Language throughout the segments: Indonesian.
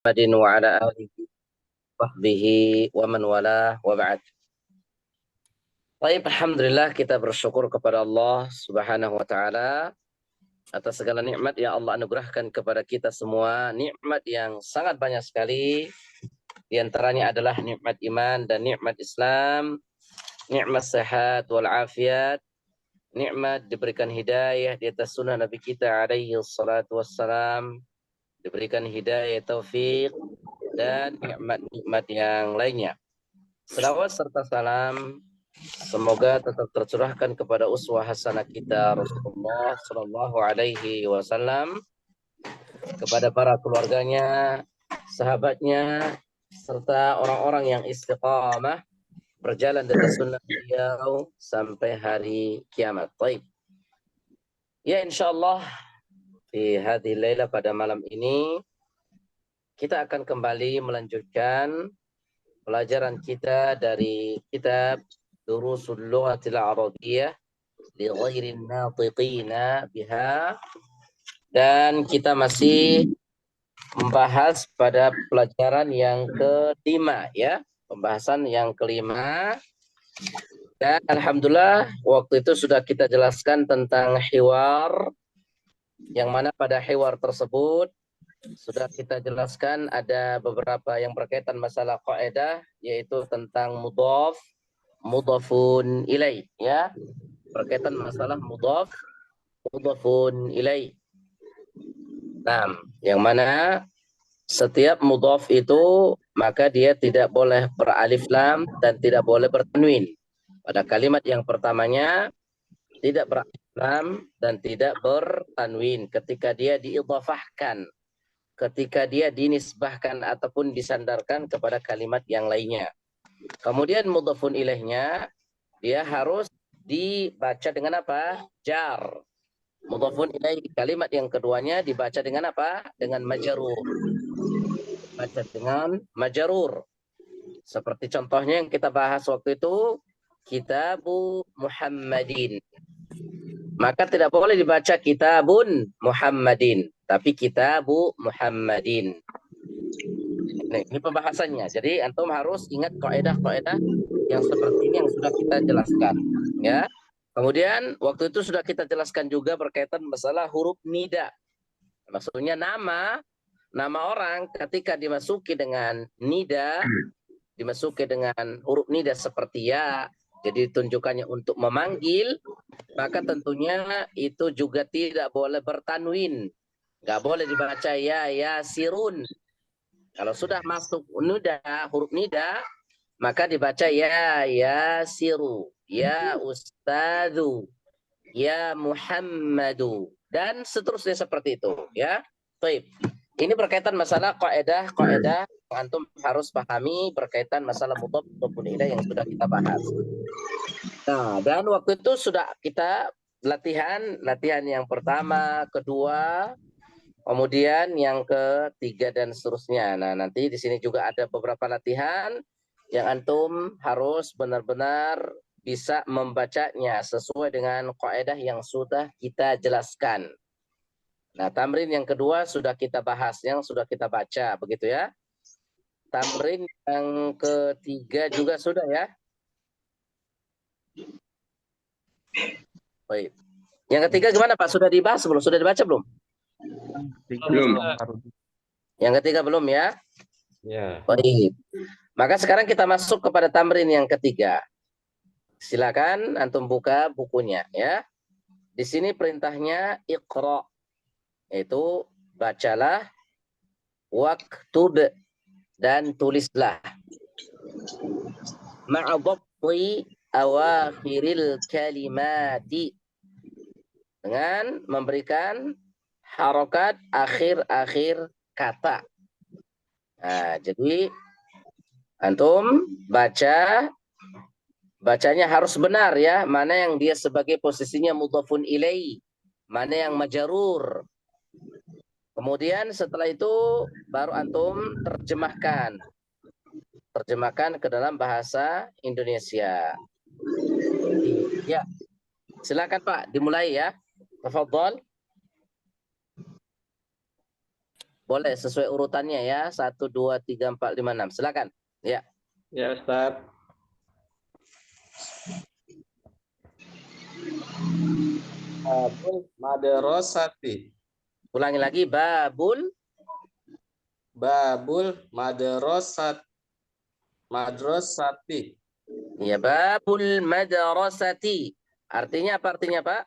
Muhammadin wa ala alihi sahbihi wa man walah wa ba'd. Baik, alhamdulillah kita bersyukur kepada Allah Subhanahu wa taala atas segala nikmat yang Allah anugerahkan kepada kita semua, nikmat yang sangat banyak sekali. Di antaranya adalah nikmat iman dan nikmat Islam, nikmat sehat wal afiat, nikmat diberikan hidayah di atas sunnah Nabi kita alaihi salatu wassalam, diberikan hidayah taufik dan nikmat-nikmat yang lainnya. Selawat serta salam semoga tetap tercurahkan kepada uswah hasanah kita Rasulullah Shallallahu Alaihi Wasallam, kepada para keluarganya, sahabatnya, serta orang-orang yang istiqamah berjalan di atas sunnah beliau sampai hari kiamat. Baik. Ya, insyaallah di hadhihi laila, pada malam ini kita akan kembali melanjutkan pelajaran kita dari kitab Durusul Lughatil Arabiyyah li ghairin natiqina biha, dan kita masih membahas pada pelajaran yang kelima ya, pembahasan yang kelima. Dan alhamdulillah waktu itu sudah kita jelaskan tentang hiwar, yang mana pada hiwar tersebut sudah kita jelaskan ada beberapa yang berkaitan masalah kaidah, yaitu tentang mudhaf, mudhafun ilaih ya, berkaitan masalah mudhaf, mudhafun ilaih. Nah, yang mana setiap mudhaf itu maka dia tidak boleh beralif lam dan tidak boleh bertanwin. Pada kalimat yang pertamanya tidak beralif lam dan tidak bertanwin ketika dia diidhafahkan, ketika dia dinisbahkan ataupun disandarkan kepada kalimat yang lainnya. Kemudian mudhafun ilaihnya dia harus dibaca dengan apa? Jar. Mudhafun ilaih kalimat yang keduanya dibaca dengan apa? Dengan majrur. Baca dengan majrur. Seperti contohnya yang kita bahas waktu itu, Kitabu Muhammadin. Maka tidak boleh dibaca Kitabun Muhammadin, tapi Kitabu Muhammadin. Nah, ini pembahasannya. Jadi antum harus ingat kaidah-kaidah yang seperti ini yang sudah kita jelaskan, ya. Kemudian waktu itu sudah kita jelaskan juga berkaitan masalah huruf nida. Maksudnya nama orang ketika dimasuki dengan nida, dimasuki dengan huruf nida seperti ya, jadi tunjukannya untuk memanggil, maka tentunya itu juga tidak boleh bertanwin. Nggak boleh dibaca ya sirun. Kalau sudah masuk nida, huruf nida, maka dibaca ya siru, ya ustadzu, ya Muhammadu, dan seterusnya seperti itu ya. Baik. Ini berkaitan masalah kaidah yang antum harus pahami berkaitan masalah mudhaf ataupun ilaih yang sudah kita bahas. Nah, dan waktu itu sudah kita latihan yang pertama, kedua, kemudian yang ketiga dan seterusnya. Nah, nanti di sini juga ada beberapa latihan yang antum harus benar-benar bisa membacanya sesuai dengan kaidah yang sudah kita jelaskan. Nah, tamrin yang kedua sudah kita bahas, yang sudah kita baca, begitu ya. Tamrin yang ketiga juga sudah ya. Baik. Yang ketiga gimana Pak? Sudah dibahas belum? Sudah dibaca belum? Belum. Yang ketiga belum ya? Ya. Baik. Maka sekarang kita masuk kepada tamrin yang ketiga. Silakan antum buka bukunya ya. Di sini perintahnya iqra, yaitu bacalah, waktub, dan tulislah. Ma'adhabti awakhiril kalimati, dengan memberikan harokat akhir-akhir kata. Nah, jadi antum bacanya harus benar ya, mana yang dia sebagai posisinya mudhafun ilaih, mana yang majrur. Kemudian setelah itu baru antum terjemahkan ke dalam bahasa Indonesia. Ya, silakan Pak, dimulai ya. Tafadhol. Boleh sesuai urutannya ya. 1, 2, 3, 4, 5, 6. Silakan. Ya. Ya, Ustaz. Babul madrasati. Ulangi lagi. Babul madrasati. Ya, babul madrasati. Artinya apa artinya, Pak?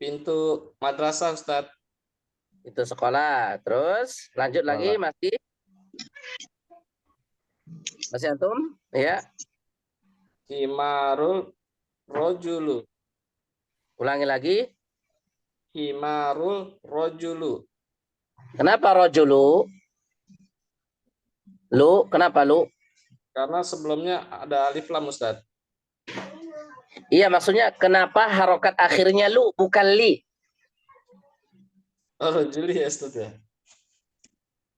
Pintu madrasah, Ustaz. Itu sekolah. Terus lanjut lagi Sekolah. masih antum? Ya. Himarul rojulu. Ulangi lagi. Himarul rojulu. Kenapa rojulu? Lu, kenapa lu? Karena sebelumnya ada alif lam, Ustaz. Iya, maksudnya kenapa harokat akhirnya lu bukan li? Oh, rojulu ya, Ustaz ya.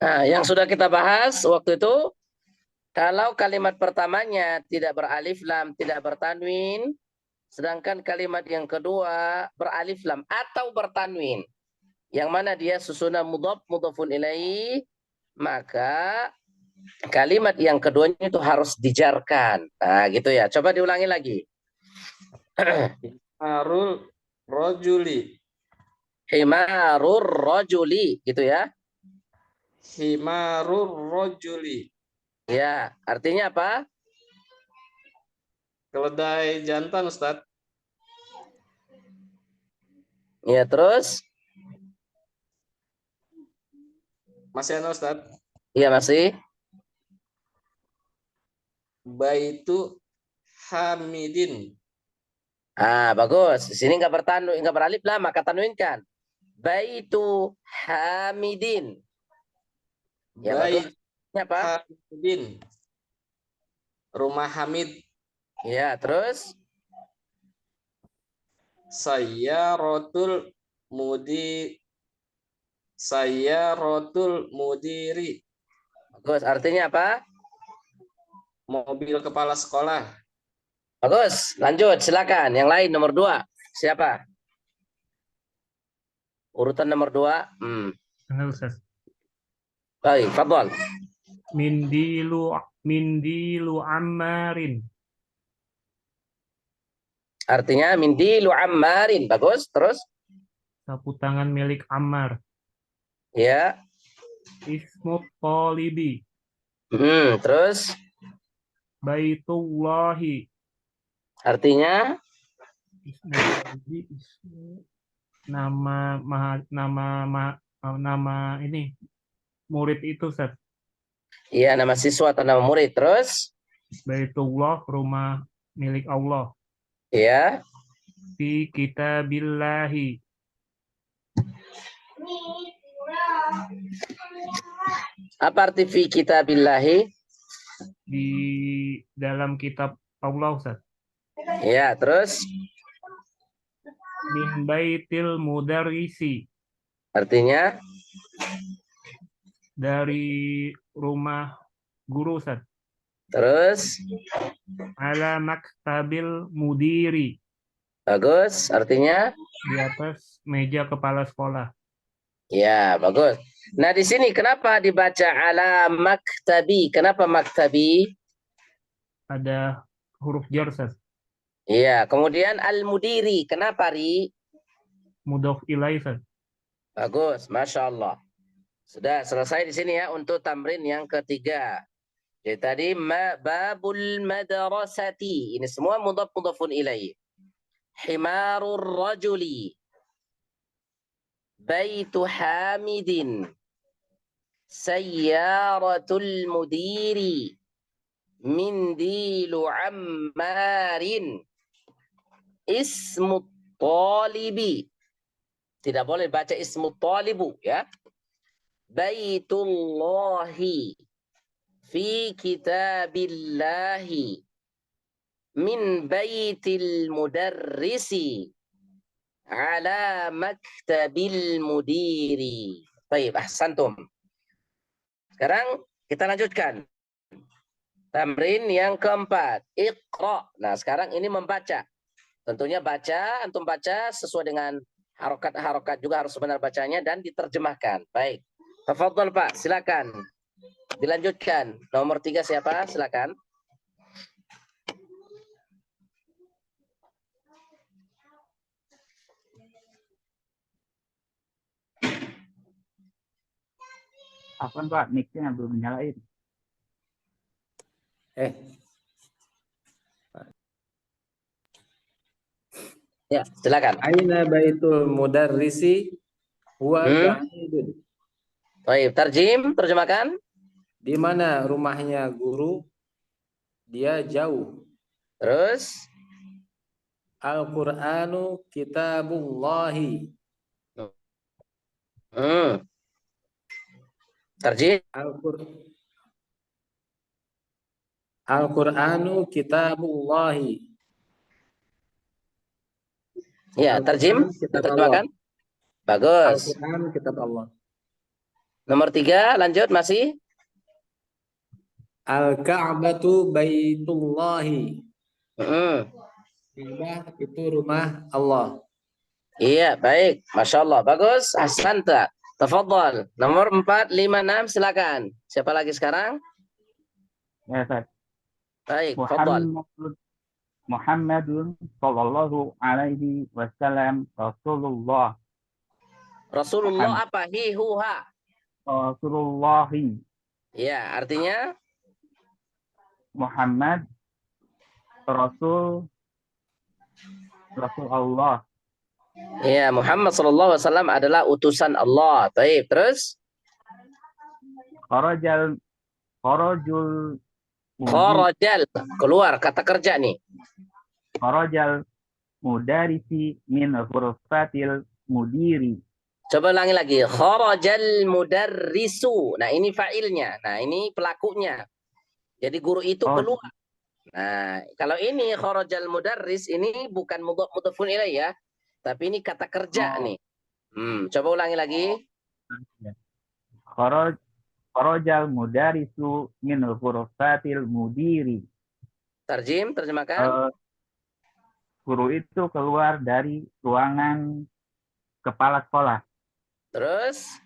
Nah, yang sudah kita bahas waktu itu, kalau kalimat pertamanya tidak beralif lam, tidak bertanwin, sedangkan kalimat yang kedua beralif lam atau bertanwin, yang mana dia susunan mudhaf mudhafun ilaih, maka kalimat yang keduanya itu harus dijarkan. Nah, gitu ya. Coba diulangi lagi. Himarul rojuli. Himarur rojuli, gitu ya. Himarul rojuli. Ya, artinya apa? Keledai jantan, Ustaz. Ya, terus? Masih ada, Ustaz. Iya, masih. Baitu hamidin. Ah, bagus. Di sini nggak bertanwin, nggak beralif lam, maka tanwinkan. Baitu hamidin. Ya, bagus. Bait Ini apa? hamidin. Rumah Hamid. Ya, terus? Sayyaratul mudi. Sayyaratul mudiri. Bagus. Artinya apa? Mobil kepala sekolah. Bagus. Lanjut, silakan. Yang lain nomor 2. Siapa? Urutan nomor 2. Halo, Ustaz. Baik, fadhal. Mindilu Ammarin. Artinya mindilu ammarin. Bagus. Terus? Sapu tangan milik Ammar. Ya. Ismut Talibi. Terus? Baitullahi. Artinya? Nama ini murid itu, Ustaz. Iya, nama siswa atau nama murid. Terus? Baitullah, rumah milik Allah. Ya. Fi kitabillahi. Apa arti fi kitabillahi? Di dalam kitab Allah, Ustaz. Ya, terus? Min baitil mudarrisi. Artinya? Dari rumah guru, Ustaz. Terus? Ala maktabil mudiri. Bagus. Artinya? Di atas meja kepala sekolah. Ya, bagus. Nah, di sini kenapa dibaca ala maktabi? Kenapa maktabi? Ada huruf jar, Ustaz. Iya, kemudian al-mudiri. Kenapa, Ri? Mudhof ilaih, Ustaz. Bagus, Masya Allah. Sudah selesai di sini ya untuk tamrin yang ketiga. Jadi tadi babul madrasati. Ini semua mudhaf mudhafun ilaih. Himarur rajuli. Baitu hamidin. Sayyaratul mudiri. Mindilu ammarin. Ismu talibi. Tidak boleh baca ismu talibu ya. Baitullahi fi kitabillahi min baitil mudarrisi ala maktabil mudiri. Baik, ahsantum. Sekarang kita lanjutkan. Tamrin yang keempat. Iqra. Nah, sekarang ini membaca. Tentunya baca, antum baca sesuai dengan Harokat-harokat juga harus benar bacanya dan diterjemahkan. Baik. Tafadhol Pak, silakan. Dilanjutkan. Nomor 3 siapa? Silakan. Apaan Pak, mic-nya belum nyalain. Ya, silakan. Aina baitul mudarrisi huwa ba'idun. Baik, terjemahkan. Di mana rumahnya guru? Dia jauh. Terus Al-Qur'anu kitabullahi. Terjem. Al-Qur'anu kitabullahi. Ya, Al-Qur'an kitab Allah. terjemahkan. Bagus. Al-Qur'an kitab Allah. Nomor 3, lanjut masih. Al-Ka'batu baitullahi. Hmm. Ka'bah itu rumah Allah. Iya, baik. Masya Allah. Bagus. Ahsanta. Tafadhal. Nomor 4, 5, 6. Silakan. Siapa lagi sekarang? Ya, Ustaz. Baik. Tafadhal. Muhammadun sallallahu alaihi wasallam Rasulullah. Rasulullah apa? Hi, hu, ha. Rasulullahi. Ya, artinya? Muhammad Rasul Allah. Ya, Muhammad sallallahu alaihi wasallam adalah utusan Allah. Baik, terus? Kharajul Kharajal. Keluar kata kerja nih. Kharajal mudarisi min ghurfatil mudiri. Coba ulangi lagi. Kharajal mudarrisu. Nah, ini fa'ilnya. Nah, ini pelakunya. Jadi guru itu keluar. Nah, kalau ini kharajal mudarris ini bukan mudhafun ilaih ya. Tapi ini kata kerja nih. Coba ulangi lagi. Kharajal mudarisu min ghurfatil mudiri. Terjemahkan. Guru itu keluar dari ruangan kepala sekolah. Terus?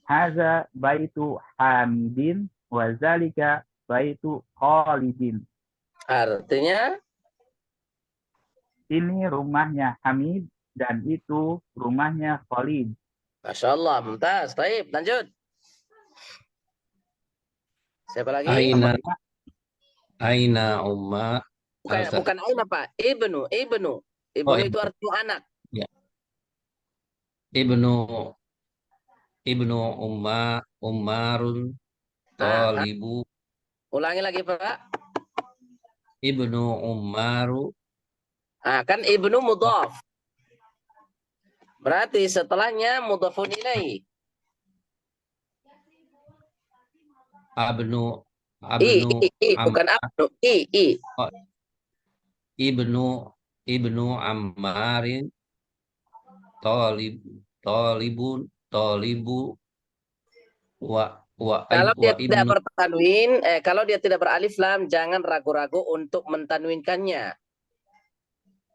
Haza baitu Hamidin wa zalika baitu Khalidin. Artinya? Ini rumahnya Hamid dan itu rumahnya Khalid. Masya Allah, mumtaz. Baik, lanjut. Siapa lagi? Aina umma. Bukan aina Pak. Ibnu. Ibnu itu artinya anak. Ya. Ibnu ummarun talibu. Ulangi lagi Pak. Ibnu ummaru. Kan ibnu mudhaf. Berarti setelahnya mudhafun ilaih. Bukan abnu. Ibnu ammarin talibu kalau dia tidak bertanwin, kalau dia tidak beralif lam, jangan ragu-ragu untuk mentanwinkannya.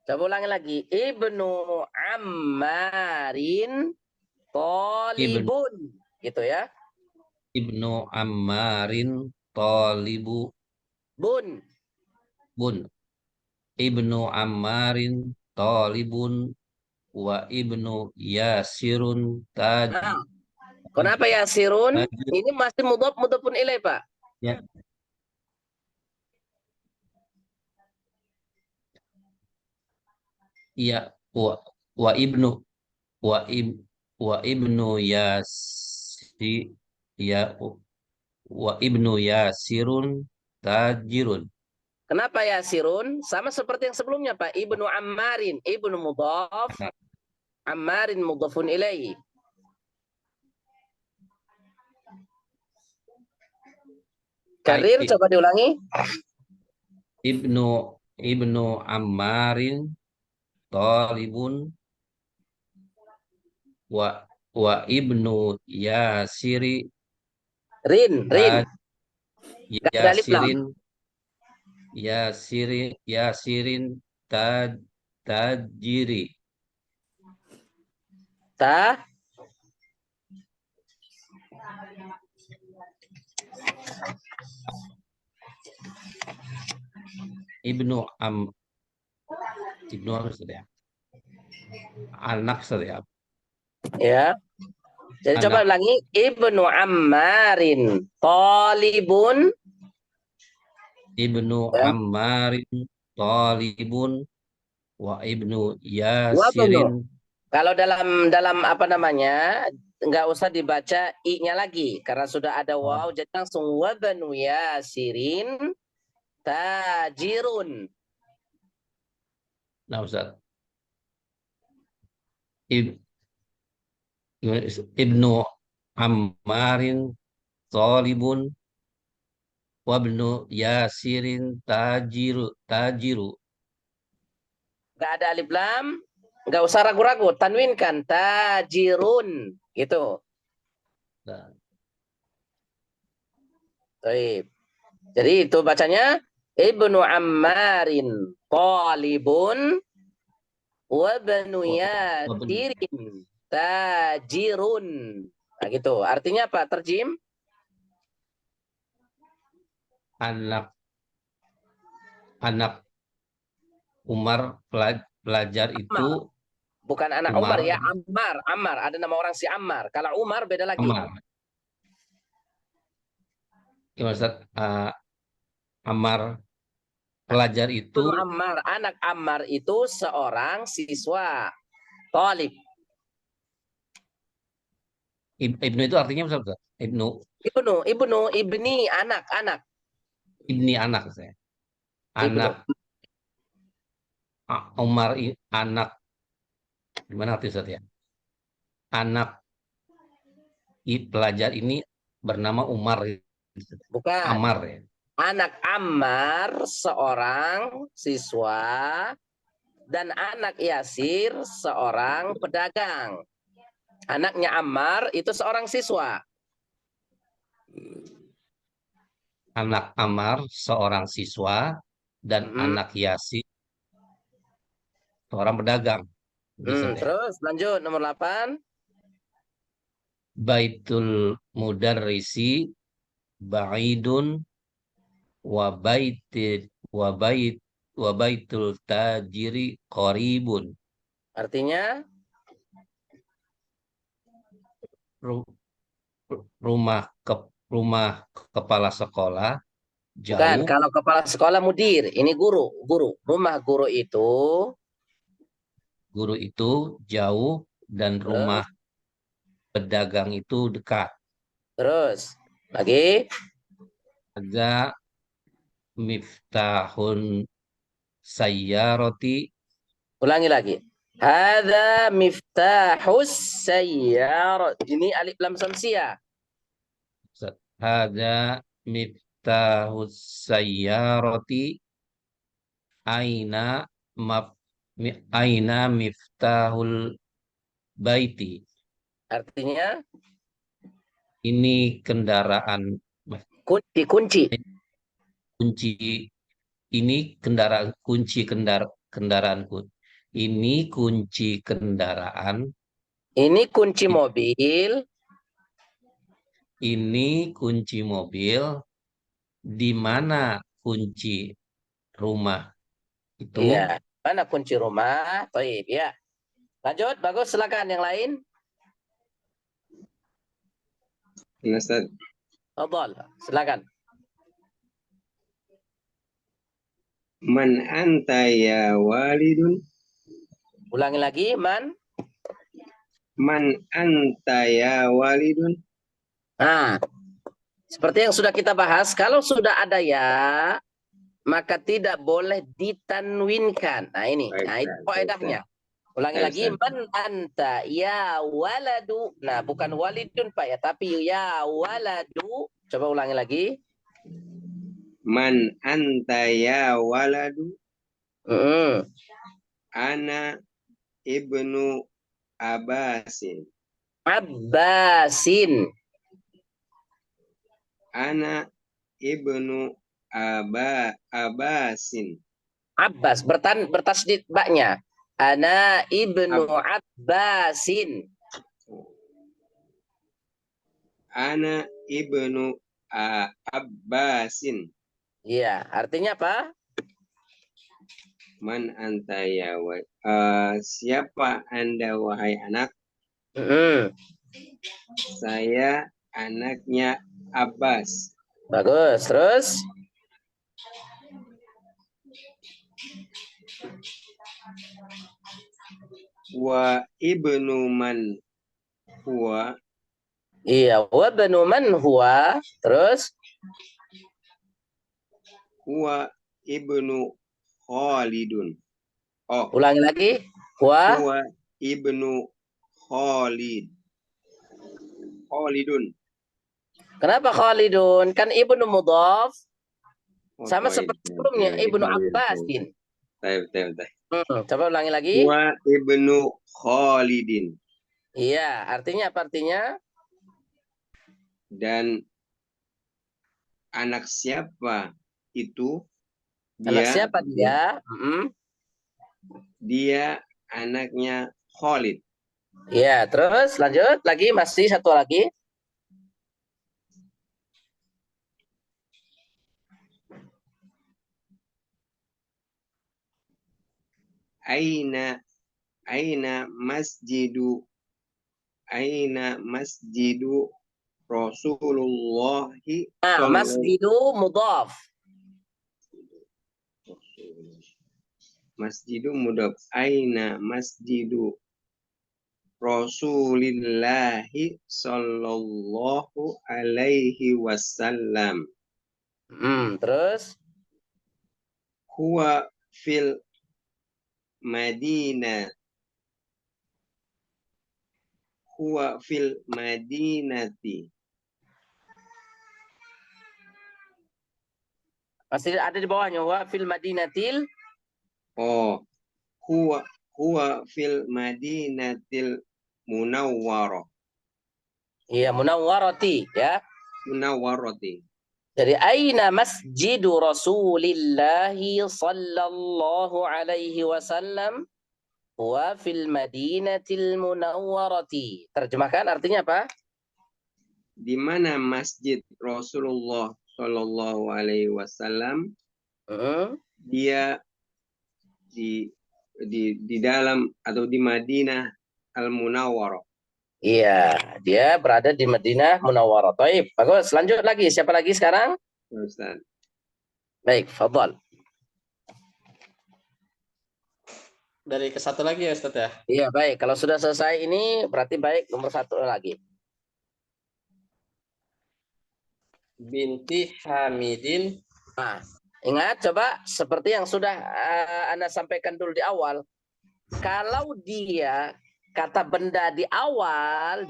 Coba ulangi lagi. Ibnu ammarin talibun. Gitu ya. Ibnu ammarin talibu. Bun. Ibnu ammarin talibun wa ibnu yasirun Kenapa yasirun? Ini masih mudhafun ilaih, Pak. Ya. Iya, wa ibnu yasirun tajirun. Kenapa yasirun? Sama seperti yang sebelumnya, Pak. Ibnu ammarin, ibnu mudhaf, ammarin mudhafun ilaih. Karir, coba diulangi. Ibnu ammarin talibun wa ibnu yasiri yasirin tajiri. Ta Ibnu apa Ustaz ya? Anak Ustaz ya. ya. Jadi coba Anak ulangi. Ibnu Ammarin talibun. Ibnu Ya. Ammarin talibun wa ibnu Wabnu. Yasirin. Kalau dalam apa namanya, nggak usah dibaca i-nya lagi karena sudah ada waw, jadi langsung wabnu yasirin tajirun. Nah Ustaz. Ibnu Ammarin talibun wa ibnu Yasirin tajiru. Nggak ada alif lam, nggak usah ragu-ragu, tanwinkan tajirun gitu. Nah, Baik. Jadi itu bacanya Ibnu Ammarin talibun wa ibnu Yasirin tajirun. Nah gitu. Artinya apa? Terjem? anak Umar pelajar itu Bukan anak Umar Umar ya, Ammar. Ammar, ada nama orang si Ammar. Kalau Umar beda lagi. Ammar. Gimana Ustaz? Ammar pelajar itu Ibnu Ammar, anak Ammar itu seorang siswa Thalib. Ibnu itu artinya apa Ustaz? Ibni anak. Ibni anak saya. Ibnu. Anak Umar anak gimana arti Ustaz ya? Anak pelajar ini bernama Umar. Bukan. Ammar ya. Anak Ammar seorang siswa dan anak Yasir seorang pedagang. Anaknya Ammar itu seorang siswa. Anak Ammar seorang siswa dan anak Yasir seorang pedagang. Terus lanjut nomor 8. Baitul mudarrisi ba'idun wa baitul tajiri qaribun. Artinya rumah kepala sekolah jauh. bukan, kalau kepala sekolah mudir, ini guru. Rumah guru itu jauh dan rumah pedagang itu dekat. Terus lagi. Ada miftahun sayyarati. Ulangi lagi. Hadza miftahus sayyarah. Ini alif lam samsiyah. Hadza miftahus sayyarati aina miftahul baiti. Artinya Ini kendaraan kunci. Ini kendaraanku. Ini kunci kendaraan. Ini kunci mobil. Ini kunci mobil. Di mana kunci rumah itu? Iya. Mana kunci rumah? Baik, ya. Lanjut, bagus. Silakan yang lain. Ustaz. Fadhal, silakan. Man anta ya walidun. Ulangi lagi, Man anta ya walidun. Nah, seperti yang sudah kita bahas, kalau sudah ada ya, maka tidak boleh ditanwinkan. Nah ini, itu kaidahnya. Ulangi lagi, man anta ya waladu. Nah, bukan walidun Pak ya, tapi ya waladu. Coba ulangi lagi. Man anta ya waladu. Ana ibnu Abbasin. Ana ibnu Abbasin. Abbas, bertasdid baknya. Ana ibnu Abbasin. Ana ibnu Abbasin. Iya, artinya apa? Man anta ya siapa Anda wahai anak? Mm-mm. Saya anaknya Abbas. Bagus. Terus? Wa ibnu man huwa. Iya, wa banu man huwa. Terus? Huwa ibnu Khalidun. Oh, Ulangi lagi. Wa. huwa ibnu Khalidun. Kenapa Khalidun? Kan ibnu mudhaf. Oh, Sama baik, seperti baik, sebelumnya, baik, ibnu baik, Abbasin. baik, baik. Coba ulangi lagi. Huwa ibnu Khalidin. Iya, artinya apa artinya? Dan anak siapa itu? Anak siapa dia? Dia anaknya Khalid. Iya, terus lanjut lagi, masih satu lagi. Aina masjidu Rasulullahi Nah, masjidu mudhaf. Masjidu mudhaf. Aina masjidu Rasulillahi sallallahu alaihi wasallam. Terus? Huwa fil Madinah. Huwa fil Madinati. Masih ada di bawahnya. Wa fil madinatil. Oh, huwa fil Madinatil Munawwarah. Iya, munawwarati ya. Munawwarati. Jadi aina masjidu Rasulillahi sallallahu alaihi wasallam wa fil madinatil munawwarati. Terjemahkan artinya apa? Di mana masjid Rasulullah sallallahu alaihi wasallam? Dia di dalam atau di Madinah Al-Munawwarah. Iya, dia berada di Madinah Munawwarah. Baik, bagus. Lanjut lagi. Siapa lagi sekarang? Ustaz. Baik, fadhal. Dari ke satu lagi ya Ustaz ya. Iya, baik. Kalau sudah selesai ini berarti baik, nomor satu lagi. Binti Hamidin. Nah, ingat coba seperti yang sudah Anda sampaikan dulu di awal. Kalau dia kata benda di awal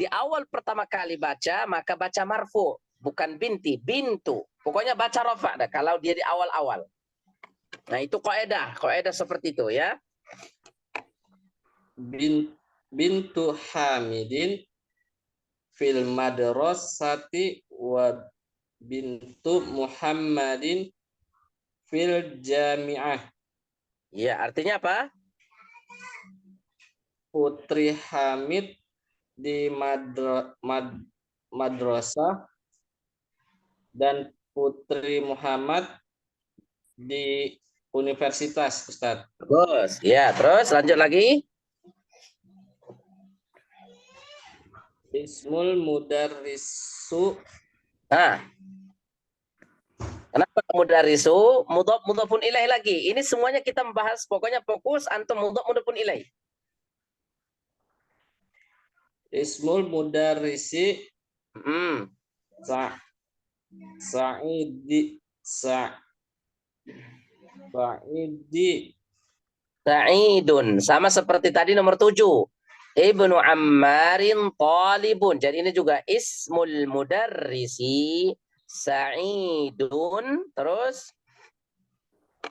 pertama kali baca, maka baca marfu, bukan binti, bintu. Pokoknya baca rafa dah kalau dia di awal-awal. Nah, itu kaidah seperti itu ya. Bintu Hamidin fil madrasati wa bintu Muhammadin fil jami'ah. Ya, artinya apa? Putri Hamid di madrasah dan Putri Muhammad di universitas, Ustadz. Bagus. Ya, terus lanjut lagi. Ismul mudarrisu. Nah, kenapa mudarisu? Mudhafun ilaih lagi. Ini semuanya kita membahas, pokoknya fokus antum mudhafun ilaih. Ismul mudarrisi Sa'idun. Sama seperti tadi nomor 7. Ibnu Ammarin talibun. Jadi ini juga ismul mudarrisi Sa'idun. Terus?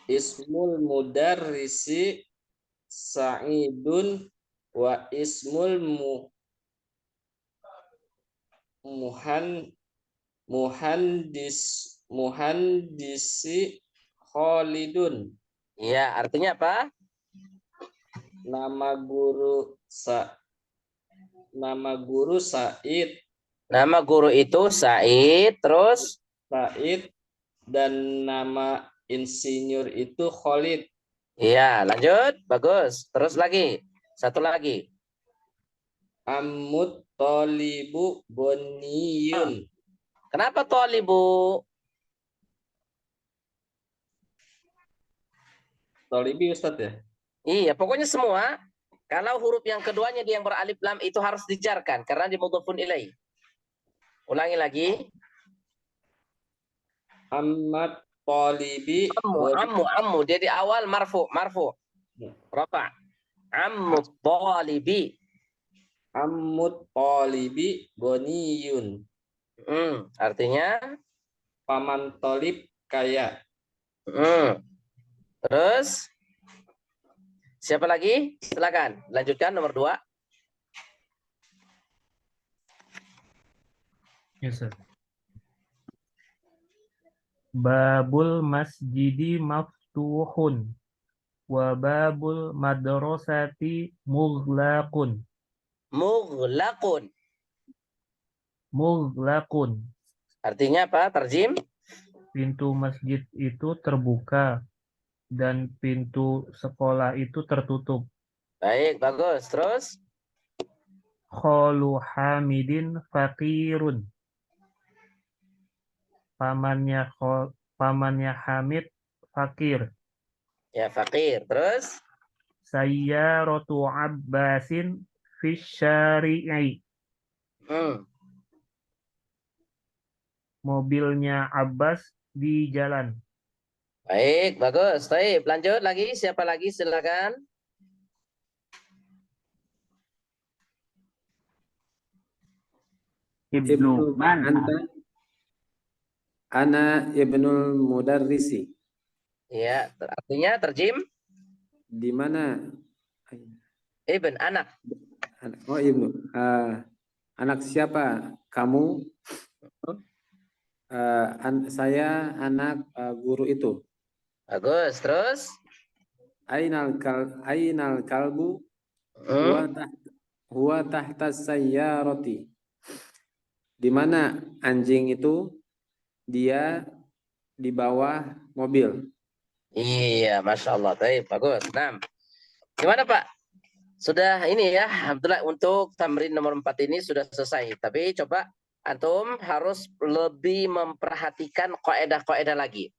Ismul mudarrisi Sa'idun wa ismul muhandisi Khalidun. Ya, artinya apa? Nama guru Sa'id Nama guru itu Said, terus Said, dan nama insinyur itu Khalid. iya, lanjut. Bagus. Terus lagi. Satu lagi. Amut tolibu boniyun. Kenapa tolibu? Tolibi Ustadz ya? Iya, pokoknya semua. Kalau huruf yang keduanya dia yang beralif lam itu harus dijarkan karena dimudhofun ilaih. Ulangi lagi. Amat tolibi Ammu. Dia di awal marfu. Rafa. Ammu talibi. Amut tolibi boniyun. Artinya Paman tolib kaya. Terus siapa lagi? Silakan lanjutkan nomor 2. Yes, sir. Babul masjidi maftuhun wa babul madrasati mughlaqun. Mughlaqun. Artinya apa? Terjem? Pintu masjid itu terbuka dan pintu sekolah itu tertutup. Baik, bagus. Terus Khalu Hamidin fakirun. Pamannya Hamid fakir. ya fakir. Terus Sayyaratu Abbasin fisyari'i. Mobilnya Abbas di jalan. Baik, bagus. Baik, lanjut lagi. Siapa lagi? Silakan. Ibnu man anta. Ana ibnul mudarrisi. Ya, artinya terjem? Di mana? Ibn, anak. Oh, ibnu. Anak siapa? Kamu? Saya anak guru itu. Bagus. Terus Ainal kalbu huwa tahta sayyarati. Di mana anjing itu? Dia di bawah mobil. Iya, Masya Allah. Baik, bagus. Nah, gimana Pak? Sudah ini ya, alhamdulillah untuk tamrin nomor 4 ini sudah selesai. Tapi coba antum harus lebih memperhatikan kaidah-kaidah lagi.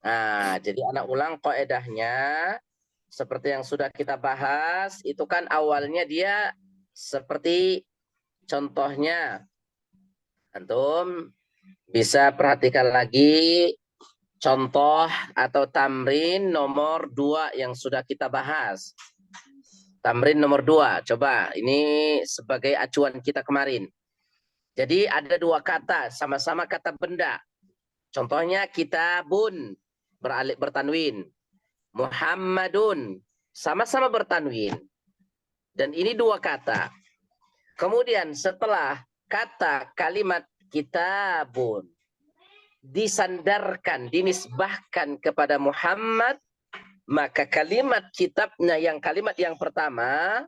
Nah, jadi anak ulang kaidahnya seperti yang sudah kita bahas, itu kan awalnya dia seperti contohnya. Antum bisa perhatikan lagi contoh atau tamrin nomor 2 yang sudah kita bahas. Tamrin nomor 2, coba ini sebagai acuan kita kemarin. Jadi ada 2 kata, sama-sama kata benda. Contohnya kitabun, bertanwin. Muhammadun, sama-sama bertanwin. Dan ini 2 kata. Kemudian setelah kata kalimat kitabun disandarkan, dinisbahkan kepada Muhammad, maka kalimat kitabnya yang kalimat yang pertama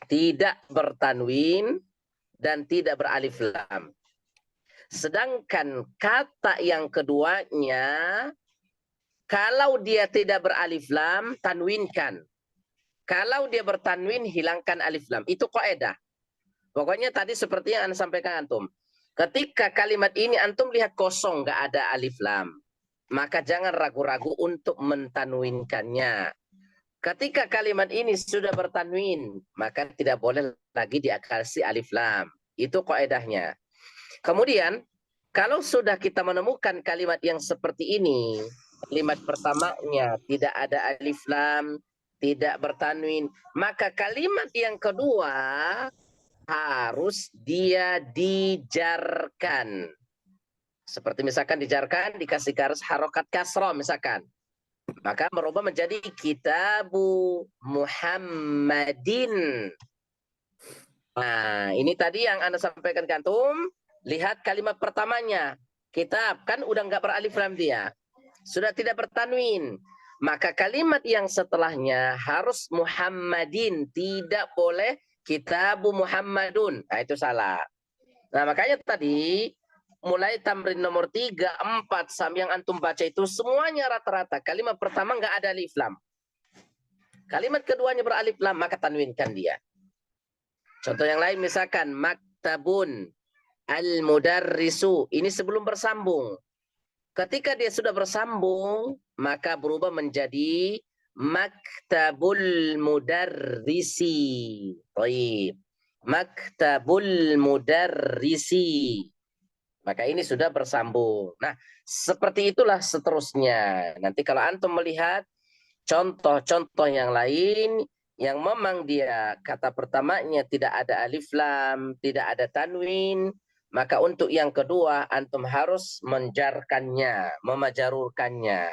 tidak bertanwin dan tidak beralif lam. Sedangkan kata yang keduanya, kalau dia tidak beralif lam, tanwinkan. Kalau dia bertanwin, hilangkan alif lam. Itu kaidah. Pokoknya tadi seperti yang Anda sampaikan antum. Ketika kalimat ini antum lihat kosong, nggak ada alif lam, maka jangan ragu-ragu untuk mentanwinkannya. Ketika kalimat ini sudah bertanwin, maka tidak boleh lagi diakasi alif lam. Itu kaidahnya. Kemudian, kalau sudah kita menemukan kalimat yang seperti ini, kalimat pertamanya tidak ada alif lam, tidak bertanwin, maka kalimat yang kedua harus dia dijarkan. Seperti misalkan dijarkan, dikasih garis harokat kasroh misalkan. Maka merubah menjadi kitabu Muhammadin. Nah, ini tadi yang Anda sampaikan ke antum. Lihat kalimat pertamanya. Kitab, kan udah nggak beralif lam dia. Sudah tidak bertanwin. Maka kalimat yang setelahnya harus Muhammadin. Tidak boleh Kitabu Muhammadun. Nah, itu salah. Nah, makanya tadi mulai tamrin nomor 3, 4 sampai yang antum baca itu semuanya rata-rata. Kalimat pertama nggak ada alif lam. Kalimat keduanya beralif lam, maka tanwinkan dia. Contoh yang lain misalkan maktabun al-mudarrisu. Ini sebelum bersambung. Ketika dia sudah bersambung, maka berubah menjadi maktabul mudarrisi. Baik. Maktabul mudarrisi. Maka ini sudah bersambung. Nah, seperti itulah seterusnya. Nanti kalau antum melihat contoh-contoh yang lain yang memang dia kata pertamanya tidak ada alif lam, tidak ada tanwin, maka untuk yang kedua antum harus menjarkannya, memajarurkannya.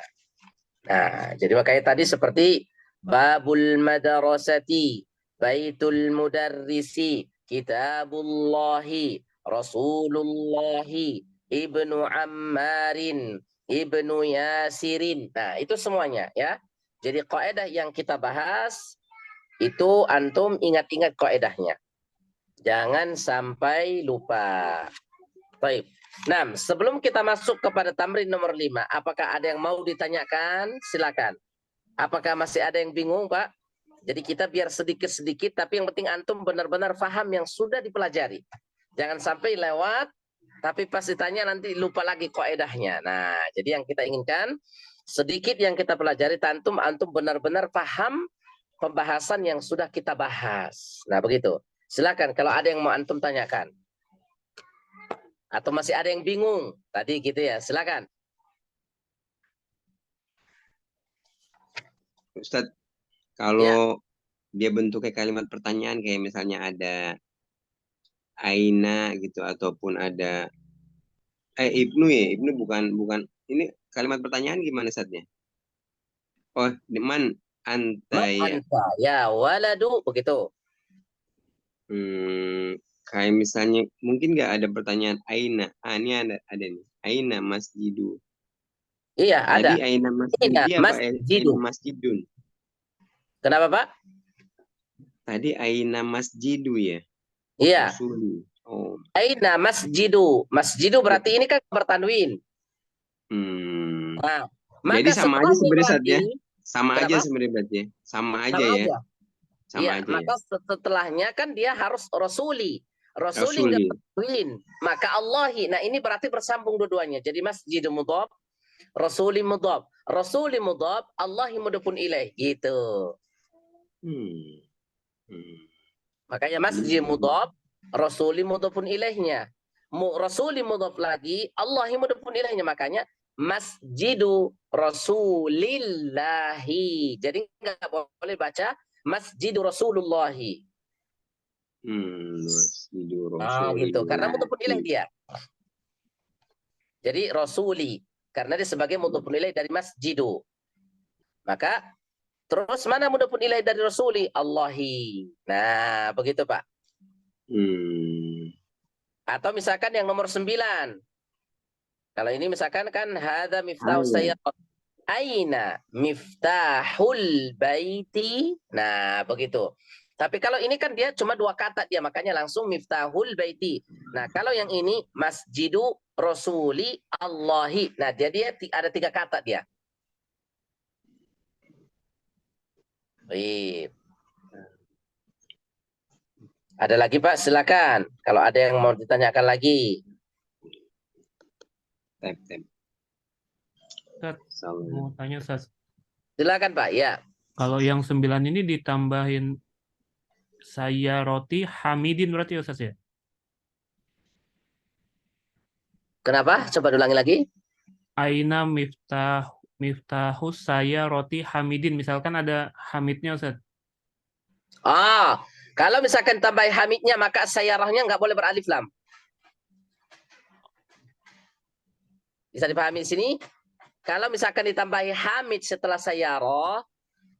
Nah, jadi makanya tadi seperti babul madrasati, baitul mudarrisi, kitabullahi, rasulullahi, ibnu ammarin, ibnu yasirin. Nah, itu semuanya ya. Jadi kaidah yang kita bahas itu antum ingat-ingat kaidahnya. Jangan sampai lupa. Baik. Nah, sebelum kita masuk kepada tamrin nomor 5, apakah ada yang mau ditanyakan? Silakan. Apakah masih ada yang bingung, Pak? Jadi kita biar sedikit-sedikit, tapi yang penting antum benar-benar paham yang sudah dipelajari. Jangan sampai lewat, tapi pas ditanya nanti lupa lagi kaidahnya. Nah, jadi yang kita inginkan, sedikit yang kita pelajari, antum benar-benar paham pembahasan yang sudah kita bahas. Nah, begitu. Silakan kalau ada yang mau antum tanyakan. Atau masih ada yang bingung tadi gitu ya, silakan. Ustadz, kalau dia bentuknya kalimat pertanyaan kayak misalnya ada aina gitu ataupun ada ibnu ya, ibnu bukan ini kalimat pertanyaan gimana Ustadznya? Oh, man anta ya. Anta ya waladu begitu. Kayak misalnya mungkin nggak ada pertanyaan aina. Ini ada nih. Aina masjidu. Iya, ada. Tadi aina masjidi Iya, apa masjidu. aina masjidun? Kenapa, Pak? Tadi aina masjidu ya. Iya. Rasuli. Oh. Aina masjidu. Masjidu berarti ini kan bertanwin. Nah, maka jadi sama aja sebenarnya berarti, ya. Sama kenapa? aja sebenarnya berarti ya. Sama aja ya. Sama Iya, aja maka ya. setelahnya kan dia harus rasuli. Rasuli enggak bertanwin. Maka Allahi. Nah, ini berarti bersambung dua-duanya. Jadi masjidu mudhaf, rasuli mudhaf. Rasuli mudhaf, Allahi mudhafun ilaih. Gitu. Makanya masjid mudhaf, rasuli mudhafun ilaihnya. Rasuli mudhaf lagi, Allahi mudhafun ilaihnya. Makanya masjidu rasulillahi. Jadi nggak boleh baca masjidu rasulullahi. Masjidu rasulillahi. Gitu. Karena mudhafun ilaih dia. Jadi rasuli. Karena dia sebagai mudhafun ilaih dari masjidu. Maka terus mana mudhafun ilaih dari rasuli? Allahi. Nah, begitu Pak. Atau misalkan yang nomor 9. Kalau ini misalkan kan hadza miftahu sayyarah. Aina miftahul baiti. Nah, begitu. Tapi kalau ini kan dia cuma 2 kata dia, makanya langsung miftahul baiti. Nah, kalau yang ini masjidu rasuli Allahi. Nah, dia ada 3 kata dia. Baik. Ada lagi Pak, silakan. Kalau ada yang mau ditanyakan lagi. Mau tanya Ustaz. Silakan Pak, ya. Kalau yang 9 ini ditambahin saya roti hamidin berarti ya Ustaz ya? Kenapa? Coba ulangi lagi. Aina miftahus saya roti hamidin. Misalkan ada hamidnya Ustaz. Kalau misalkan tambah hamidnya maka sayarahnya nggak boleh beralif lam. Bisa dipahami di sini? Kalau misalkan ditambahi hamid setelah sayarah,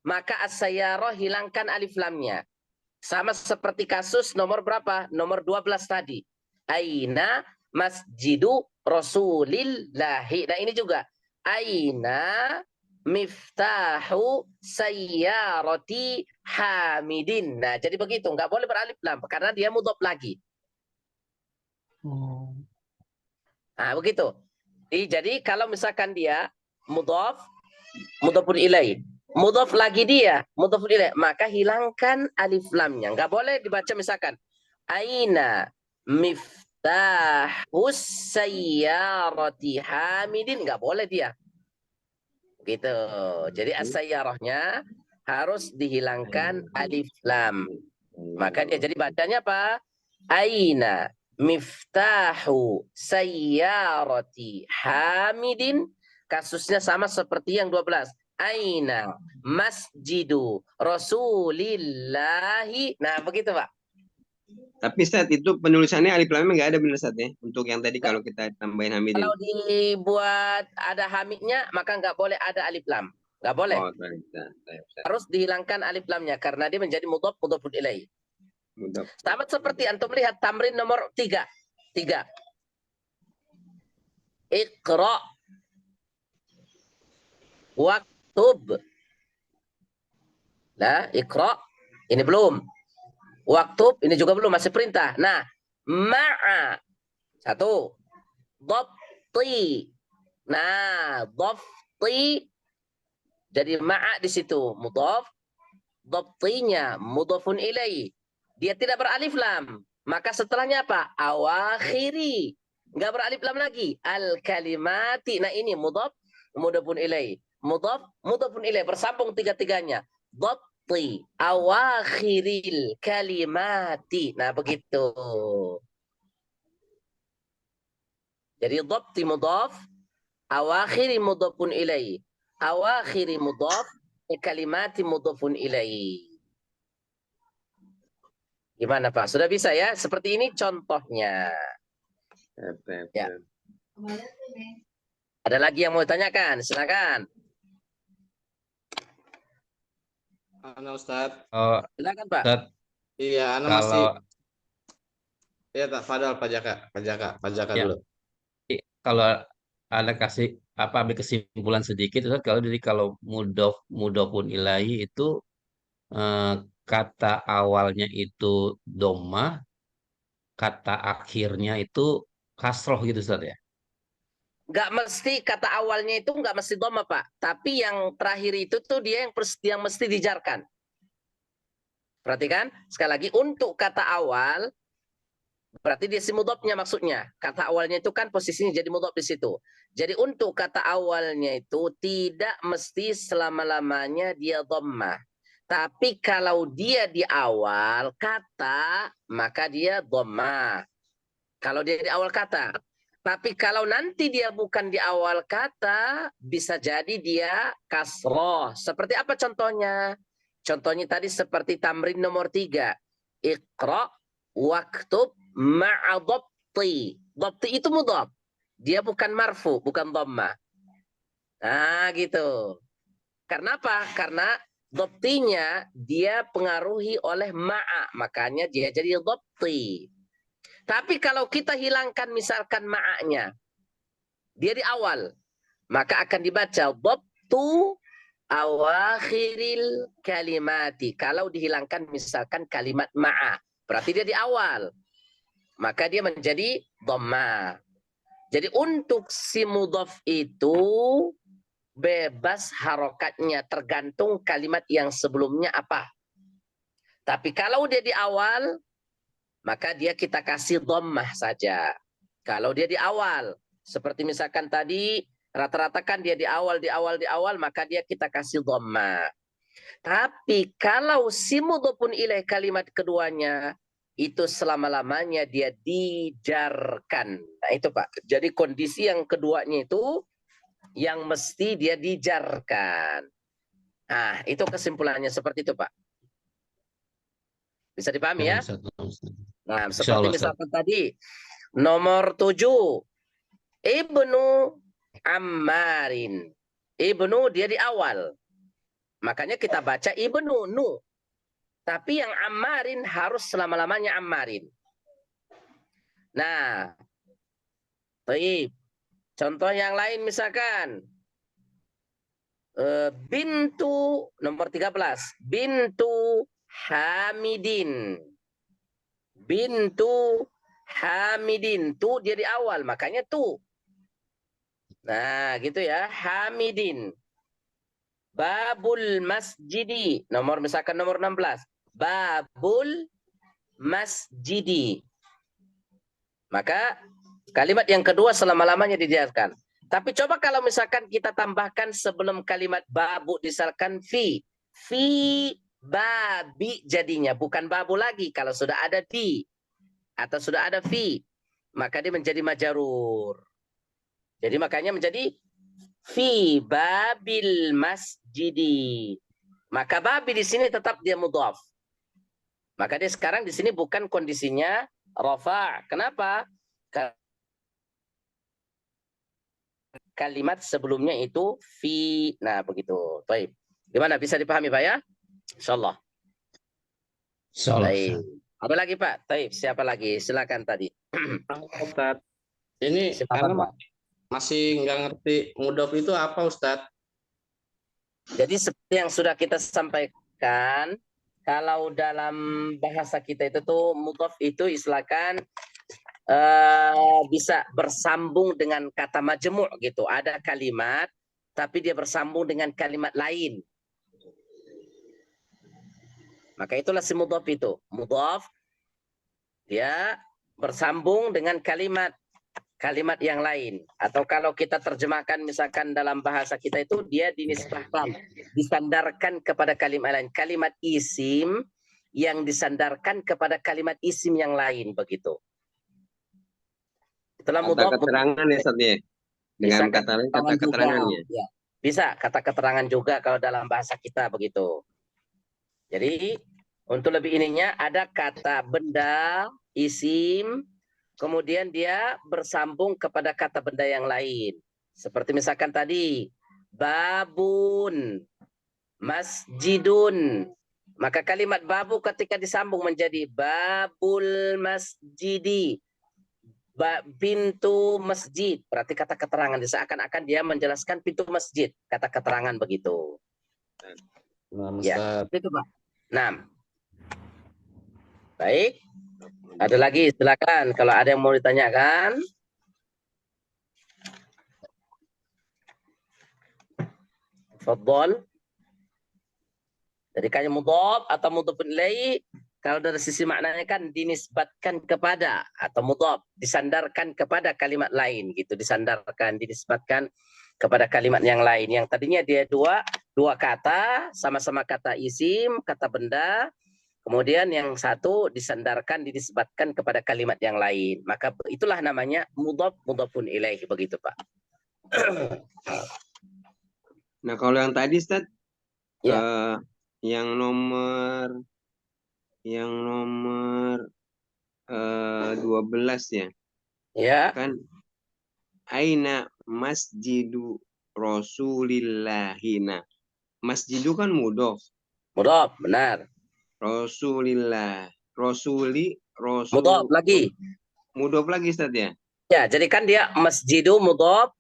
maka as-sayarah hilangkan alif lamnya. Sama seperti kasus nomor berapa? Nomor 12 tadi. Aina masjidu rasulillahi. Nah ini juga. Aina miftahu sayyarati hamidin. Nah jadi begitu. Nggak boleh beralif lam. Karena dia mudhaf lagi. Oh. Nah, begitu. Jadi kalau misalkan dia mudhaf, mudhafun ilaih, mudhaf lagi dia, mudhafun ilaih, maka hilangkan alif lamnya. Nggak boleh dibaca misalkan aina miftahus sayyarati Hamidin, nggak boleh dia. Gitu. Jadi as-sayyarahnya harus dihilangkan alif lam. Maka dia jadi bacanya apa? Aina miftahu sayyarati Hamidin. Kasusnya sama seperti yang 12. Aina masjidu Rasulillahi. Nah, begitu, Pak. Tapi Ustaz, itu penulisannya alif lamnya nggak ada benar Ustaz ya? Untuk yang tadi Nggak. kalau kita tambahin Hamidin. Kalau dibuat ada hamidnya, maka nggak boleh ada alif lam. Nggak boleh. Oh, baik, Ustaz. Harus dihilangkan alif lamnya karena dia menjadi mudhaf mudhafun ilaih. Mudah. Sama seperti antum lihat tamrin nomor 3. Iqra waktub. Nah, iqra ini belum. Waktub ini juga belum, masih perintah. Nah, ma'a 1. Dhabti. Nah, dhabti jadi ma'a di situ mudhaf. Dhabtinya mudhafun ilaih. Dia tidak beralif lam. Maka setelahnya apa? Awakhiri. Enggak beralif lam lagi. Al-kalimati. Nah, ini mudhaf, mudhafun ilaih. Mudhaf, mudhafun ilaih. Bersambung tiga-tiganya. Dhabti. Awakhiril kalimati. Nah, begitu. Jadi dhabti mudhaf, awakhiri mudhafun ilaih. Awakhiri mudhaf, kalimati mudhafun ilaih. Gimana Pak? Sudah bisa ya? Seperti ini contohnya. Ya. Ada lagi yang mau tanyakan? Silakan. Halo Ustaz. Oh, Silakan Pak. Ustaz, Iya, Ana kalau masih. Ya, tak Fadal Pak Jaka ya, dulu. kalau ada kasih ambil kesimpulan sedikit, Ustaz, kalau mudhofun ilahi itu kata awalnya itu domah, kata akhirnya itu kasroh gitu Ustaz ya. Nggak mesti kata awalnya itu nggak mesti dhamma Pak. Tapi yang terakhir itu tuh dia yang mesti dijarkan. Perhatikan, sekali lagi untuk kata awal berarti dia si mudhofnya maksudnya. Kata awalnya itu kan posisinya jadi mudhaf di situ. Jadi untuk kata awalnya itu tidak mesti selama-lamanya dia dhammah. Tapi kalau dia di awal kata, maka dia dhammah. Kalau dia di awal kata. Tapi kalau nanti dia bukan di awal kata, bisa jadi dia kasroh. Seperti apa contohnya? Contohnya tadi seperti tamrin nomor 3. Iqra waktub ma'a dhabti. Dhabti itu mudhaf. Dia bukan marfu, bukan dhamma. Nah, gitu. Karena apa? Karena dhabtinya dia pengaruhi oleh ma'a. Makanya dia jadi dhabti. Tapi kalau kita hilangkan misalkan ma'anya, dia di awal, maka akan dibaca dhabtu awakhiril kalimati. Kalau dihilangkan misalkan kalimat ma'a, berarti dia di awal. Maka dia menjadi dhamma. Jadi untuk si mudhaf itu bebas harokatnya, tergantung kalimat yang sebelumnya apa. Tapi kalau dia di awal, maka dia kita kasih dhammah saja. Kalau dia di awal, seperti misalkan tadi, rata-rata kan dia di awal, maka dia kita kasih dhammah. Tapi kalau si mudhofun ilaih kalimat keduanya, itu selama-lamanya dia dijarkan. Nah itu Pak. Jadi kondisi yang keduanya itu, yang mesti dia dijarkan. Nah itu kesimpulannya seperti itu Pak. Bisa dipahami ya? Nah, seperti misalkan tadi nomor 7 Ibnu Ammarin. Ibnu dia di awal. Makanya kita baca Ibnu nu. Tapi yang Ammarin harus selama-lamanya Ammarin. Nah, baik. Contoh yang lain misalkan bintu nomor 13. Bintu Hamidin. Bintu Hamidin, tu dia di awal, makanya tu. Nah, gitu ya. Hamidin. Babul masjidi. Misalkan nomor 16. Babul masjidi. Maka kalimat yang kedua selama-lamanya didiamkan. Tapi coba kalau misalkan kita tambahkan sebelum kalimat babu misalkan fi. Fi babi jadinya. Bukan babu lagi kalau sudah ada fi. Atau sudah ada fi. Maka dia menjadi majarur. Jadi makanya menjadi fi babil masjidi. Maka babi di sini tetap dia mudhaf. Maka dia sekarang di sini bukan kondisinya rafa'. Kenapa? Kalimat sebelumnya itu fi. Nah, begitu. Baik. Gimana, bisa dipahami Pak ya? Insyaallah. Insyaallah. Baik. Apa lagi Pak? Baik, siapa lagi? Silakan tadi. Ustaz. Ini Silakan, karena Pak. masih nggak ngerti mudhof itu apa Ustaz? Jadi seperti yang sudah kita sampaikan, kalau dalam bahasa kita itu tuh mudhaf itu istilahkan bisa bersambung dengan kata majmu' gitu. Ada kalimat tapi dia bersambung dengan kalimat lain. Maka itulah si mudhaf itu. Mudhaf dia bersambung dengan kalimat yang lain. Atau kalau kita terjemahkan misalkan dalam bahasa kita itu dia dinisbahkan, disandarkan kepada kalimat lain. Kalimat isim yang disandarkan kepada kalimat isim yang lain begitu. Itulah Kata mudhaf. keterangan ya Ustaz ya. Dengan Bisa kata lain kata keterangannya. Ya. Bisa kata keterangan juga kalau dalam bahasa kita begitu. Jadi untuk lebih ininya ada kata benda, isim, kemudian dia bersambung kepada kata benda yang lain. Seperti misalkan tadi, babun, masjidun. Maka kalimat babu ketika disambung menjadi babul masjidi. Pintu masjid. Berarti kata keterangan. Seakan-akan dia menjelaskan pintu masjid. Kata keterangan begitu. Nah, Ya, Ustaz. itu Pak. 6. Baik. Ada lagi, silakan. Kalau ada yang mau ditanyakan. Fadhol. Jadi kayak mudhaf atau mudhafun ilaih, kalau dari sisi maknanya kan dinisbatkan kepada atau mudhaf, disandarkan kepada kalimat lain gitu, disandarkan, dinisbatkan kepada kalimat yang lain. Yang tadinya dia dua kata, sama-sama kata isim, kata benda. Kemudian yang satu disandarkan, dinisbatkan kepada kalimat yang lain. Maka itulah namanya mudhaf, mudhafun ilaih begitu, Pak. Nah, kalau yang tadi Ustaz, Ya. yang nomor 12 ya. Ya. Kan aina masjidu Rasulillahina. Masjidu kan mudhof. Mudhaf, benar. Rasulillah. Mudhaf lagi. Mudhof lagi Ustaz ya. Ya, jadi kan dia masjidu mudhaf,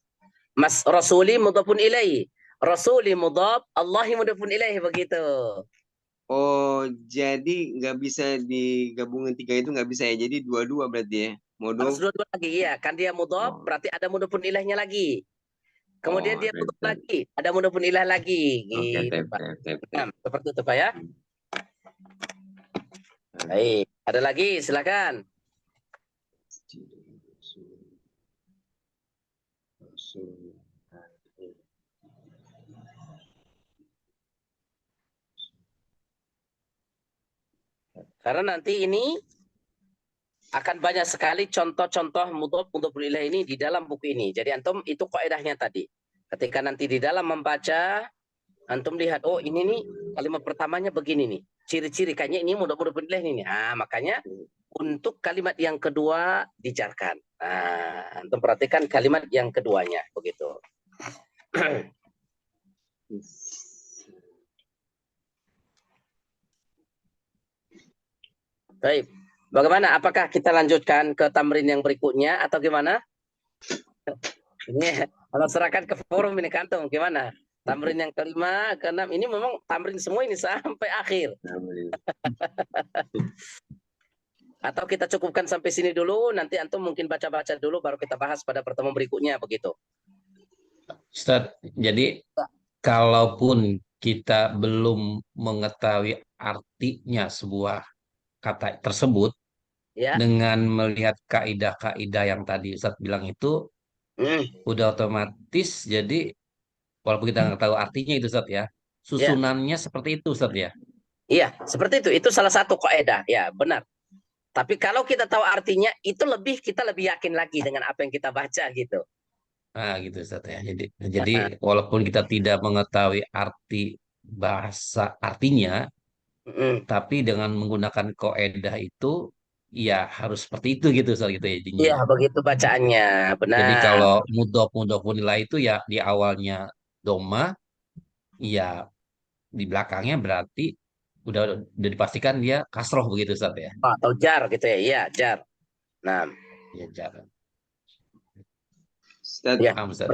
rasuli mudhafun ilaih. Rasuli mudhaf, Allahi mudhafun ilaih begitu. Oh, jadi nggak bisa digabungin 3 itu nggak bisa ya. Jadi 2 berarti ya. Harus Mudhof. dua-dua lagi, iya. Kan dia mudhaf, berarti ada mudhafun ilaihnya lagi. Kemudian dia mudhaf lagi, ada mudhafun ilaih lagi. Oke, Gitu, Pak. tep. Nah, seperti itu, Pak ya. Baik, ada lagi, silakan. Karena nanti ini akan banyak sekali contoh-contoh mudhaf mudhafun ilaih ini di dalam buku ini. Jadi antum itu kaidahnya tadi. Ketika nanti di dalam membaca, antum lihat, oh ini nih kalimat pertamanya begini nih. Ciri-ciri kayaknya ini mudhaf-mudhafun ilaih ini. Nah, makanya untuk kalimat yang kedua dijarkan. Nah, antum perhatikan kalimat yang keduanya begitu. Baik. Bagaimana? Apakah kita lanjutkan ke tamrin yang berikutnya atau gimana? Ini kalau serahkan ke forum ini kantung gimana? Tamrin yang kelima, keenam ini memang tamrin semua ini sampai akhir. Atau kita cukupkan sampai sini dulu, nanti antum mungkin baca-baca dulu, baru kita bahas pada pertemuan berikutnya, begitu. Ustaz, jadi kalaupun kita belum mengetahui artinya sebuah kata tersebut, Ya, dengan melihat kaidah-kaidah yang tadi Ustaz bilang itu, udah otomatis jadi walaupun kita nggak tahu artinya itu Ustaz ya, susunannya seperti itu Ustaz ya. iya, seperti itu. Itu salah satu kaidah, ya benar. Tapi kalau kita tahu artinya, itu kita lebih yakin lagi dengan apa yang kita baca gitu. Nah, gitu Ustaz ya. Jadi walaupun kita tidak mengetahui arti bahasa artinya, tapi dengan menggunakan kaidah itu ya harus seperti itu gitu Ustaz gitu ya jadinya. Iya, begitu bacaannya, benar. Jadi kalau mudhof nilai itu ya di awalnya doma, ya di belakangnya berarti udah dipastikan dia kasroh begitu Ustaz ya. Atau jar gitu ya, iya jar. Nah, Ya cara. Ustaz, ya. Paham Ustaz.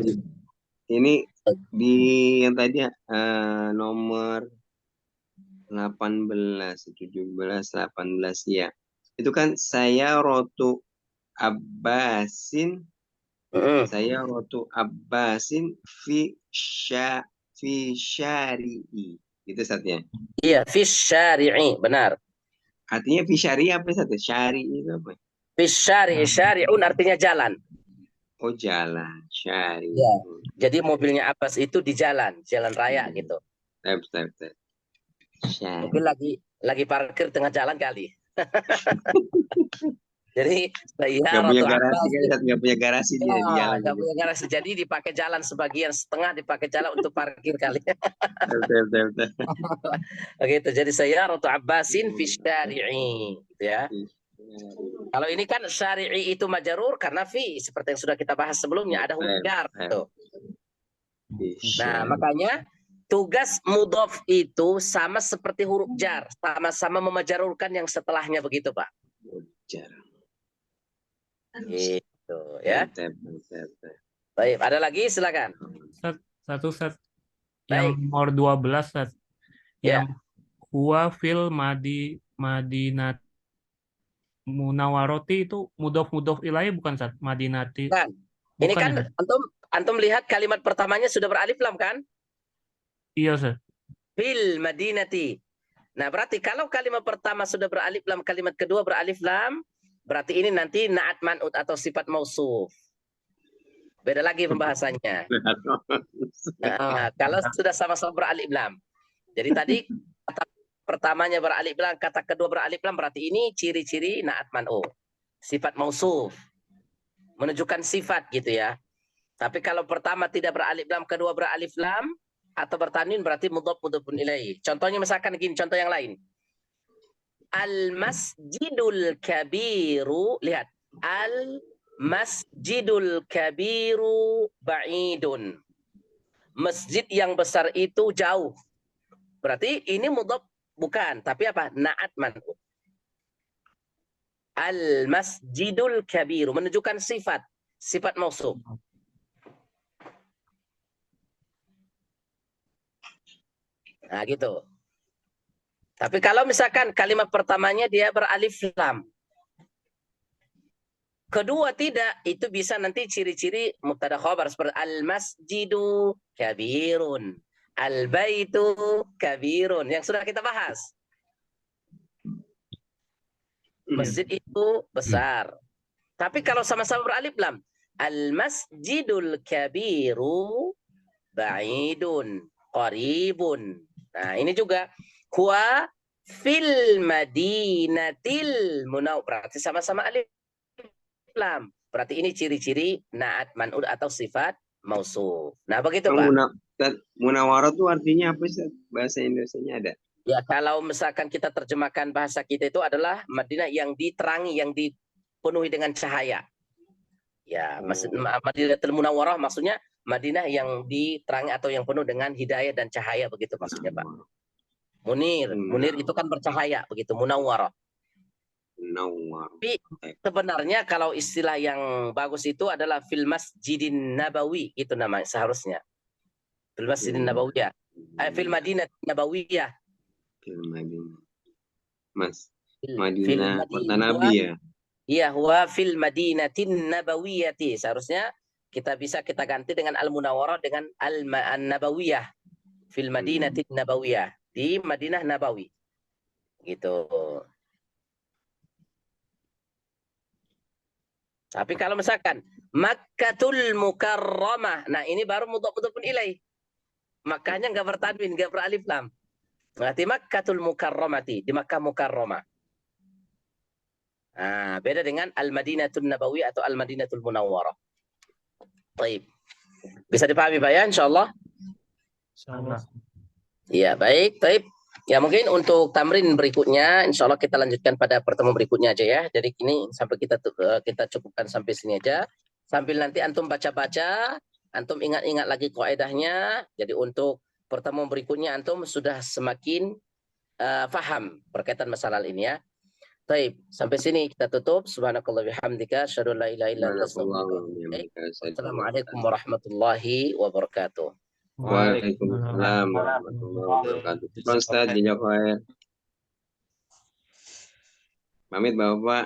ini di yang tadi nomor 18, 17, 18 ya. Itu kan saya rotu Abbasin, saya rotu Abbasin fi syari'i. Itu Ustaznya. Iya, fi syari'i, benar. Artinya fi syari'i apa Ustaz? Syari'i itu apa? Fi syari'i, syari'un artinya jalan. Oh, jalan, syari'i. Ya. Jadi mobilnya Abbas itu di jalan raya gitu. Tep. Mungkin lagi parkir tengah jalan kali. Jadi Nggak punya garasi kan, nggak punya garasi dia di jalan. Nggak punya garasi, jadi dipakai jalan sebagian setengah dipakai jalan untuk parkir kali. Begitu. Jadi saya rotu Abbasin fi syari'i, gitu ya. Kalau ini kan syari'i itu majarur karena fi, seperti yang sudah kita bahas sebelumnya, ada huruf jar gitu. Nah, makanya tugas mudhof itu sama seperti huruf jar, sama-sama memajarurkan yang setelahnya begitu, Pak. Gitu ya. Baik, ada lagi silakan. Satu Ustaz. Baik. Yang nomor 12 Ustaz. Ya. Yang huwa fil Madinat Munawaroti itu mudhof ilaih bukan Ustaz? Madinati. Kan. Ini Bukan, kan ya? antum lihat kalimat pertamanya sudah beralif lam kan? Iya Ustaz. Fil Madinati. Nah, berarti kalau kalimat pertama sudah beralif lam, kalimat kedua beralif lam, berarti ini nanti na'at man'ut atau sifat mausuf. Beda lagi pembahasannya. Nah, kalau sudah sama-sama beralif lam. Jadi tadi kata pertamanya beralif lam, kata kedua beralif lam, berarti ini ciri-ciri na'at man'ut. Sifat mausuf. Menunjukkan sifat gitu ya. Tapi kalau pertama tidak beralif lam, kedua beralif lam, atau bertanwin berarti mudhof mudhofun ilaih. Contohnya misalkan gini, contoh yang lain. Al-masjidul kabiru, lihat. Al-masjidul kabiru ba'idun. Masjid yang besar itu jauh. Berarti ini mudhof bukan, tapi apa? Na'at man'ut. Al-masjidul kabiru menunjukkan sifat mausuf. Nah, gitu. Tapi kalau misalkan kalimat pertamanya dia beralif lam, kedua tidak, itu bisa nanti ciri-ciri mubtada khabar seperti al-masjidu kabirun, al-baitu kabirun yang sudah kita bahas. Masjid itu besar. Tapi kalau sama-sama beralif lam, al-masjidul kabiru ba'idun qaribun. Nah, ini juga huwa fil madinatil munawwarah, berarti sama-sama alif lam. Berarti ini ciri-ciri na'at man'ud atau sifat mausuf. Nah, begitu Pak. Munawarah itu artinya apa sih? Bahasa Indonesianya ada? Ya, kalau misalkan kita terjemahkan bahasa kita itu adalah Madinah yang diterangi, yang dipenuhi dengan cahaya. Ya, Madinatul Munawwarah maksudnya Madinah yang diterangi atau yang penuh dengan hidayah dan cahaya, begitu maksudnya Pak. Munir itu kan bercahaya, begitu Munawwarah. Tapi sebenarnya kalau istilah yang bagus itu adalah fil masjidin nabawi, itu namanya seharusnya. Fil masjidin nabawiyah. Fil madinah nabawiyah. Fil madinah. Mas. Fil Madinah, kota Nabi ya. Iya, huwa fil Madinatin Nabawiyati. Seharusnya kita bisa kita ganti dengan Al-Munawwarah dengan Al-Nabawiyah. Fil Madinatin Nabawiyah. Di Madinah Nabawi. Gitu. Tapi kalau misalkan Makkatul Mukarramah. Nah, ini baru mudhaf ilaih. Makkahnya nggak bertanwin, nggak beralif lam. Berarti Makkatul Mukarramati. Di Makkah Mukarramah. Nah, beda dengan Al-Madinatul Nabawi atau Al-Madinatul Munawwarah. Baik. Bisa dipahami Pak ya, insyaallah? Insyaallah. Iya, baik. Baik. Ya, mungkin untuk tamrin berikutnya, insyaallah kita lanjutkan pada pertemuan berikutnya aja ya. Jadi ini sampai kita cukupkan sampai sini aja. Sambil nanti antum baca-baca, antum ingat-ingat lagi kaidahnya. Jadi untuk pertemuan berikutnya antum sudah semakin paham berkaitan masalah ini ya. Baik, sampai sini kita tutup. Subhanakallah bihamdika, asyhadu an la ilaha illa anta, astaghfiruka wa atubu ilaik. Wassalamualaikum warahmatullahi wabarakatuh. Waalaikumsalam warahmatullahi wabarakatuh. Ustaz, jazakallahu khair. Pamit Bapak.